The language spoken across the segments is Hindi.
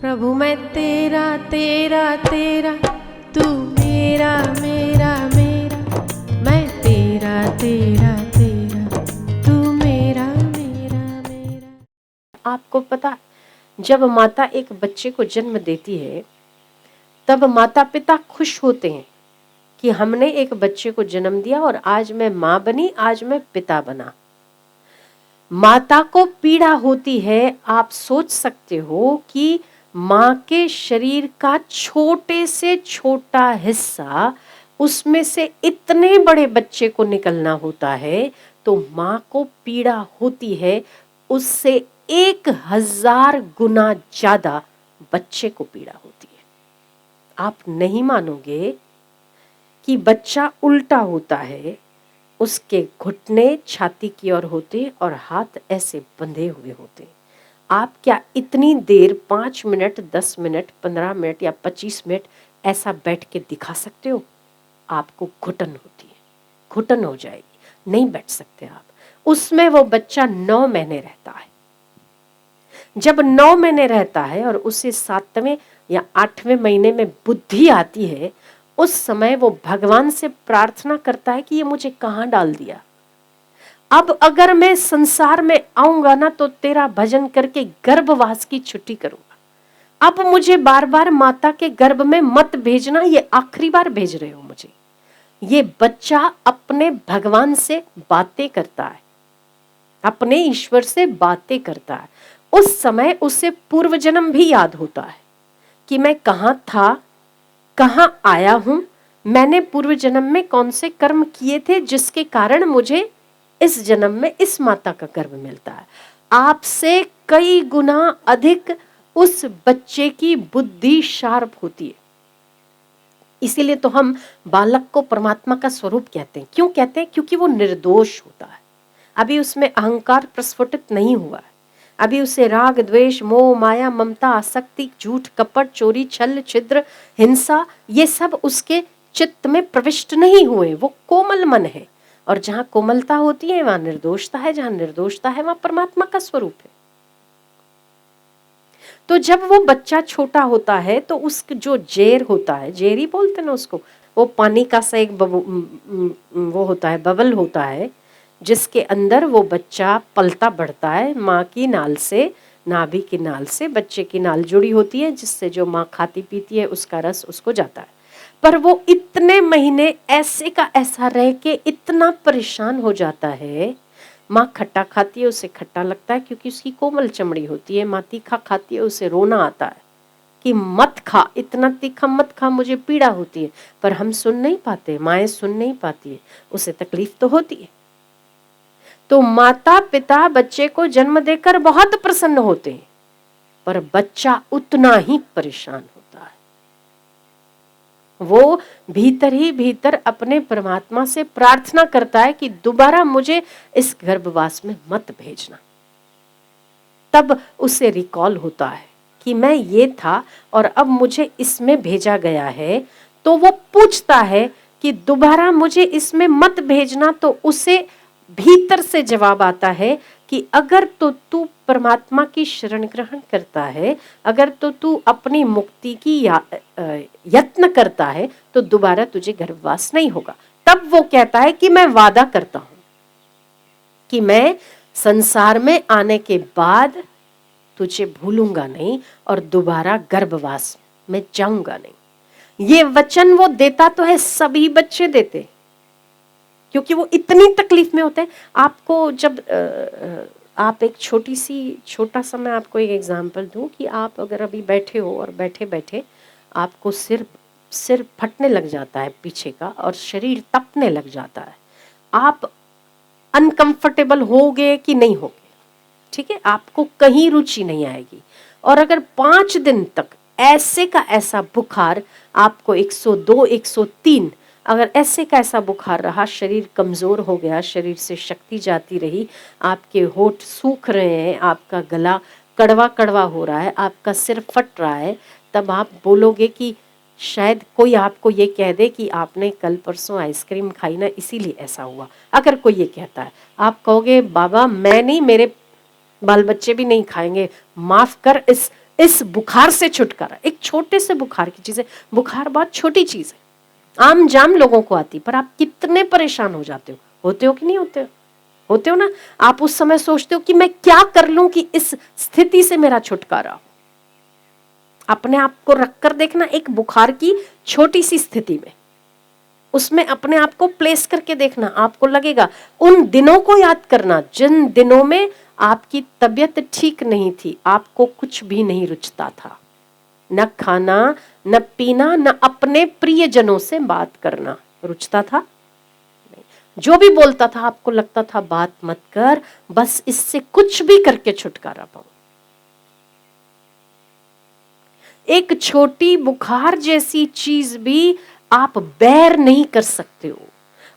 प्रभु मैं तेरा तेरा तेरा, तू मेरा मेरा मेरा, मैं तेरा तेरा तेरा, तू मेरा मेरा मेरा। आपको पता, जब माता एक बच्चे को जन्म देती है तब माता पिता खुश होते हैं कि हमने एक बच्चे को जन्म दिया और आज मैं माँ बनी, आज मैं पिता बना। माता को पीड़ा होती है। आप सोच सकते हो कि माँ के शरीर का छोटे से छोटा हिस्सा, उसमें से इतने बड़े बच्चे को निकलना होता है, तो माँ को पीड़ा होती है। उससे 1000 गुना ज्यादा बच्चे को पीड़ा होती है। आप नहीं मानोगे कि बच्चा उल्टा होता है, उसके घुटने छाती की ओर होते और हाथ ऐसे बंधे हुए होते। आप क्या इतनी देर 5 मिनट, 10 मिनट, 15 मिनट या 25 मिनट ऐसा बैठ के दिखा सकते हो? आपको घुटन होती है, घुटन हो जाएगी, नहीं बैठ सकते आप। उसमें वो बच्चा 9 महीने रहता है। जब 9 महीने रहता है और उसे 7वें या 8वें महीने में बुद्धि आती है, उस समय वो भगवान से प्रार्थना करता है कि ये मुझे कहाँ डाल दिया। अब अगर मैं संसार में आऊंगा ना तो तेरा भजन करके गर्भवास की छुट्टी करूंगा। अब मुझे बार बार माता के गर्भ में मत भेजना, ये आखिरी बार भेज रहे हो मुझे। ये बच्चा अपने भगवान से बातें करता है, अपने ईश्वर से बातें करता है। उस समय उसे पूर्व जन्म भी याद होता है कि मैं कहाँ था, कहाँ आया हूं, मैंने पूर्व जन्म में कौन से कर्म किए थे जिसके कारण मुझे इस जन्म में इस माता का गर्भ मिलता है। आपसे कई गुना अधिक उस बच्चे की बुद्धि शार्प होती है। इसीलिए तो हम बालक को परमात्मा का स्वरूप कहते हैं। क्यों कहते हैं? क्योंकि वो निर्दोष होता है। अभी उसमें अहंकार प्रस्फुटित नहीं हुआ है। अभी उसे राग, द्वेष, मोह, माया, ममता, आसक्ति, झूठ, कपट, चोरी, छल, छिद्र, हिंसा, ये सब उसके चित्त में प्रविष्ट नहीं हुए। वो कोमल मन है, और जहां कोमलता होती है वहां निर्दोषता है, जहां निर्दोषता है वहां परमात्मा का स्वरूप है। तो जब वो बच्चा छोटा होता है तो उसका जो जेर होता है, जेर ही बोलते ना उसको, वो पानी का सा एक वो होता है, बबल होता है, जिसके अंदर वो बच्चा पलता बढ़ता है। माँ की नाल से, नाभि की नाल से बच्चे की नाल जुड़ी होती है, जिससे जो माँ खाती पीती है उसका रस उसको जाता है। पर वो इतने महीने ऐसे का ऐसा रह के इतना परेशान हो जाता है। माँ खट्टा खाती है, उसे खट्टा लगता है क्योंकि उसकी कोमल चमड़ी होती है। माँ तीखा खाती है, उसे रोना आता है कि मत खा, इतना तीखा मत खा, मुझे पीड़ा होती है। पर हम सुन नहीं पाते, माएँ सुन नहीं पाती है, उसे तकलीफ तो होती है। तो माता पिता बच्चे को जन्म देकर बहुत प्रसन्न होते हैं, पर बच्चा उतना ही परेशान होता है। वो भीतर ही भीतर अपने परमात्मा से प्रार्थना करता है कि दोबारा मुझे इस गर्भवास में मत भेजना। तब उसे रिकॉल होता है कि मैं ये था और अब मुझे इसमें भेजा गया है। तो वो पूछता है कि दोबारा मुझे इसमें मत भेजना। तो उसे भीतर से जवाब आता है कि अगर तो तू परमात्मा की शरण ग्रहण करता है, अगर तो तू अपनी मुक्ति की यत्न करता है, तो दोबारा तुझे गर्भवास नहीं होगा। तब वो कहता है कि मैं वादा करता हूं कि मैं संसार में आने के बाद तुझे भूलूंगा नहीं और दोबारा गर्भवास में जाऊंगा नहीं। ये वचन वो देता तो है, सभी बच्चे देते, क्योंकि वो इतनी तकलीफ में होते हैं। आपको जब आप एक छोटा सा मैं आपको एक एग्जांपल दूं कि आप अगर अभी बैठे हो और बैठे बैठे आपको सिर फटने लग जाता है पीछे का और शरीर तपने लग जाता है, आप अनकंफर्टेबल होगे कि नहीं होगे? ठीक है, आपको कहीं रुचि नहीं आएगी। और अगर 5 दिन तक ऐसे का ऐसा बुखार, आपको 102, 103, अगर ऐसे का ऐसा बुखार रहा, शरीर कमजोर हो गया, शरीर से शक्ति जाती रही, आपके होठ सूख रहे हैं, आपका गला कड़वा कड़वा हो रहा है, आपका सिर फट रहा है, तब आप बोलोगे कि शायद कोई आपको ये कह दे कि आपने कल परसों आइसक्रीम खाई ना, इसीलिए ऐसा हुआ। अगर कोई ये कहता है, आप कहोगे बाबा मैं नहीं, मेरे बाल बच्चे भी नहीं खाएंगे, माफ कर, इस बुखार से छुटकारा। एक छोटे से बुखार की चीज है, बुखार बहुत छोटी चीज है, आम जाम लोगों को आती, पर आप कितने परेशान हो जाते हो, होते हो कि नहीं होते हो? होते हो ना। आप उस समय सोचते हो कि मैं क्या कर लूं कि इस स्थिति से मेरा छुटकारा हो। अपने आप को रखकर देखना एक बुखार की छोटी सी स्थिति में, उसमें अपने आप को प्लेस करके देखना, आपको लगेगा। उन दिनों को याद करना जिन दिनों में आपकी तबीयत ठीक नहीं थी, आपको कुछ भी नहीं रुचता था, न खाना न पीना न अपने प्रियजनों से बात करना रुचता था। जो भी बोलता था आपको लगता था बात मत कर, बस इससे कुछ भी करके छुटकारा पाऊं। एक छोटी बुखार जैसी चीज भी आप बैर नहीं कर सकते हो,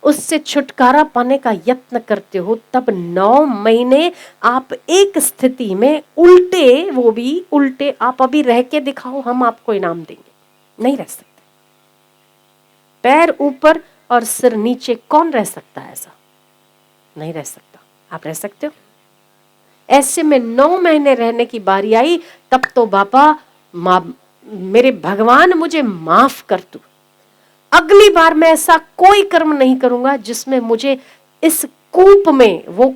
उससे छुटकारा पाने का यत्न करते हो, तब 9 महीने आप एक स्थिति में उल्टे, वो भी उल्टे, आप अभी रह के दिखाओ, हम आपको इनाम देंगे। नहीं रह सकते। पैर ऊपर और सिर नीचे कौन रह सकता है? ऐसा नहीं रह सकता। आप रह सकते हो? ऐसे में 9 महीने रहने की बारी आई, तब तो बाबा मेरे भगवान मुझे माफ कर तू, अगली बार मैं ऐसा कोई कर्म नहीं करूंगा जिसमें मुझे इस कूप में, वो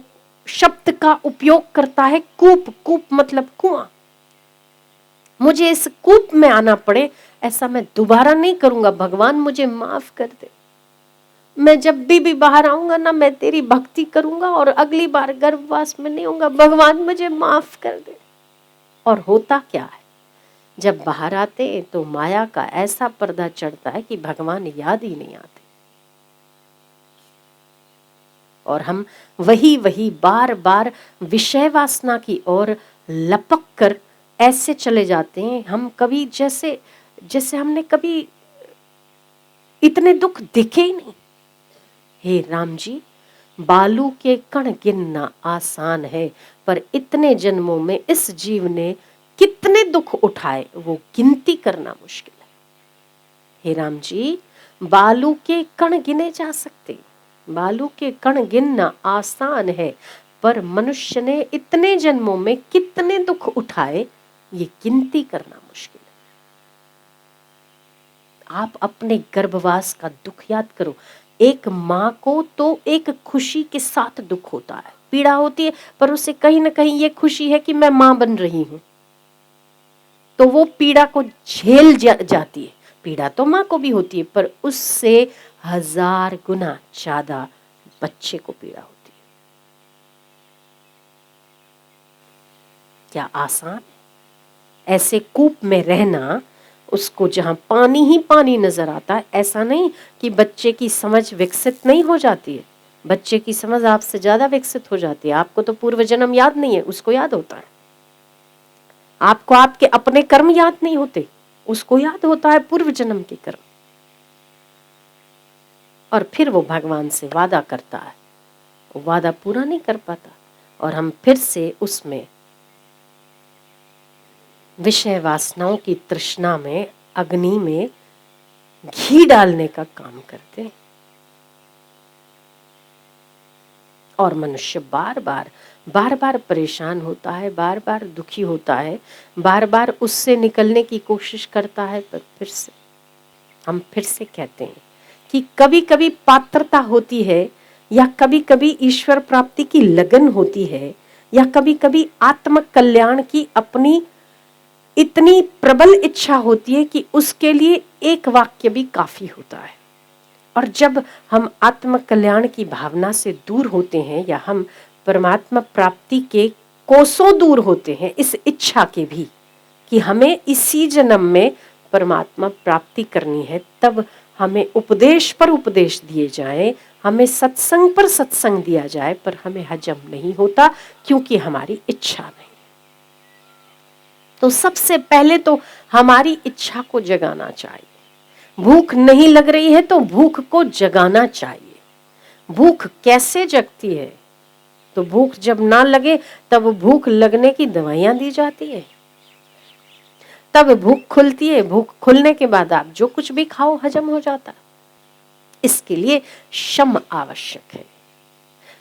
शब्द का उपयोग करता है कूप, कूप मतलब कुआं, मुझे इस कूप में आना पड़े, ऐसा मैं दोबारा नहीं करूंगा, भगवान मुझे माफ कर दे। मैं जब भी बाहर आऊंगा ना, मैं तेरी भक्ति करूंगा और अगली बार गर्भवास में नहीं होऊंगा, भगवान मुझे माफ कर दे। और होता क्या है, जब बाहर आते तो माया का ऐसा पर्दा चढ़ता है कि भगवान याद ही नहीं आते, और हम वही बार बार विषय वासना की ओर लपक कर ऐसे चले जाते हैं। हम कभी जैसे हमने कभी इतने दुख देखे ही नहीं। हे राम जी, बालू के कण गिनना आसान है, पर इतने जन्मों में इस जीव ने कितने दुख उठाए वो गिनती करना मुश्किल है। हे राम जी, बालू के कण गिने जा सकते, बालू के कण गिनना आसान है, पर मनुष्य ने इतने जन्मों में कितने दुख उठाए ये गिनती करना मुश्किल है। आप अपने गर्भवास का दुख याद करो। एक माँ को तो एक खुशी के साथ दुख होता है, पीड़ा होती है, पर उसे कहीं ना कहीं ये खुशी है कि मैं माँ बन रही हूं, तो वो पीड़ा को झेल जाती है। पीड़ा तो माँ को भी होती है, पर उससे 1000 गुना ज्यादा बच्चे को पीड़ा होती है। क्या आसान है ऐसे कूप में रहना, उसको जहां पानी ही पानी नजर आता है? ऐसा नहीं कि बच्चे की समझ विकसित नहीं हो जाती है, बच्चे की समझ आपसे ज्यादा विकसित हो जाती है। आपको तो पूर्व जन्म याद नहीं है, उसको याद होता है। आपको आपके अपने कर्म याद नहीं होते, उसको याद होता है पूर्व जन्म के कर्म। और फिर वो भगवान से वादा करता है, वो वादा पूरा नहीं कर पाता, और हम फिर से उसमें विषय वासनाओं की तृष्णा में, अग्नि में घी डालने का काम करते हैं। और मनुष्य बार बार परेशान होता है, बार बार दुखी होता है, बार बार उससे निकलने की कोशिश करता है। पर हम फिर से कहते हैं कि कभी कभी पात्रता होती है, या कभी कभी ईश्वर प्राप्ति की लगन होती है, या कभी कभी आत्म कल्याण की अपनी इतनी प्रबल इच्छा होती है कि उसके लिए एक वाक्य भी काफी होता है। और जब हम आत्म कल्याण की भावना से दूर होते हैं, या हम परमात्मा प्राप्ति के कोसों दूर होते हैं इस इच्छा के भी कि हमें इसी जन्म में परमात्मा प्राप्ति करनी है, तब हमें उपदेश पर उपदेश दिए जाएं, हमें सत्संग पर सत्संग दिया जाए, पर हमें हजम नहीं होता क्योंकि हमारी इच्छा नहीं। तो सबसे पहले तो हमारी इच्छा को जगाना चाहिए। भूख नहीं लग रही है तो भूख को जगाना चाहिए। भूख कैसे जगती है? तो भूख जब ना लगे तब भूख लगने की दवाइयां दी जाती है, तब भूख खुलती है। भूख खुलने के बाद आप जो कुछ भी खाओ हजम हो जाता है। इसके लिए शम आवश्यक है।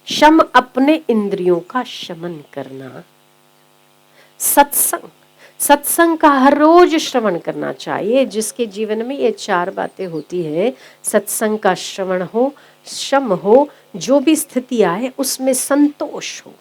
शम अपने इंद्रियों का शमन करना, सत्संग। सत्संग का हर रोज श्रवण करना चाहिए। जिसके जीवन में ये 4 बातें होती है, सत्संग का श्रवण हो, शम हो, जो भी स्थिति आए उसमें संतोष हो।